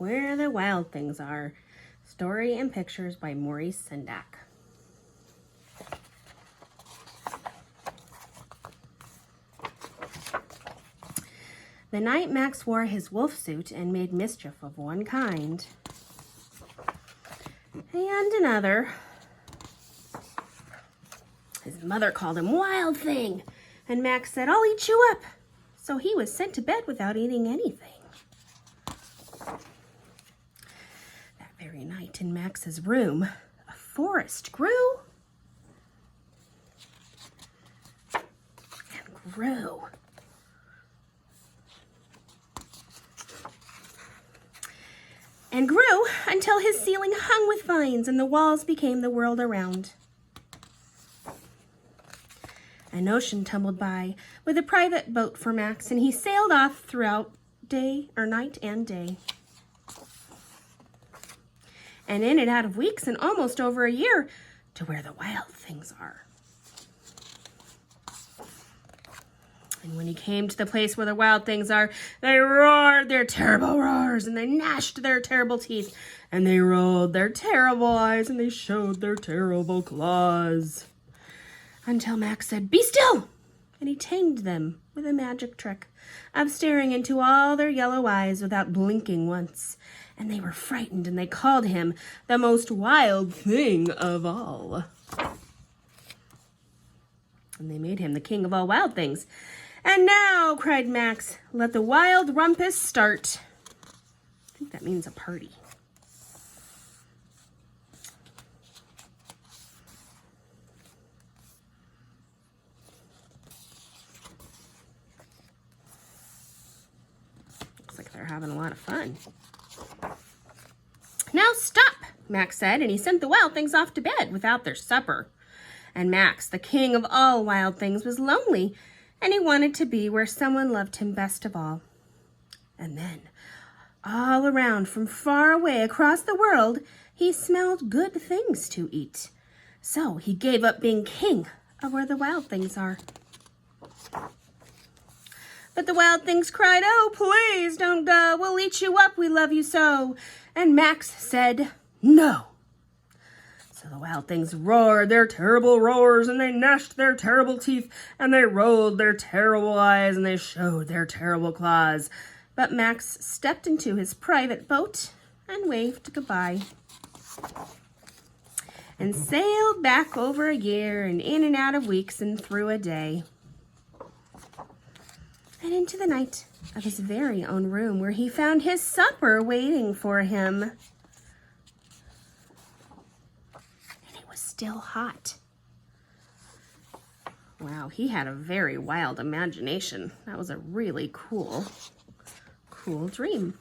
Where the Wild Things Are. Story and pictures by Maurice Sendak. The night Max wore his wolf suit and made mischief of one kind and another, his mother called him Wild Thing, and Max said, "I'll eat you up." So he was sent to bed without eating anything. That very night in Max's room, a forest grew and grew. And grew until his ceiling hung with vines and the walls became the world around. An ocean tumbled by with a private boat for Max, and he sailed off throughout night and day. And in and out of weeks and almost over a year to where the wild things are. And when he came to the place where the wild things are, they roared their terrible roars, and they gnashed their terrible teeth, and they rolled their terrible eyes, and they showed their terrible claws. Until Max said, "Be still!" And he tamed them with a magic trick of staring into all their yellow eyes without blinking once. And they were frightened, and they called him the most wild thing of all. And they made him the king of all wild things. "And now," cried Max, "let the wild rumpus start." I think that means a party. Looks like they're having a lot of fun. "Now stop," Max said, and he sent the wild things off to bed without their supper. And Max, the king of all wild things, was lonely, and he wanted to be where someone loved him best of all. And then, all around from far away across the world, he smelled good things to eat. So he gave up being king of where the wild things are. But the wild things cried, "Oh, please don't go. We'll eat you up. We love you so." And Max said, "No." So the wild things roared their terrible roars, and they gnashed their terrible teeth, and they rolled their terrible eyes, and they showed their terrible claws. But Max stepped into his private boat and waved goodbye and sailed back over a year and in and out of weeks and through a day and into the night of his very own room, where he found his supper waiting for him. Still hot. Wow, he had a very wild imagination. That was a really cool dream.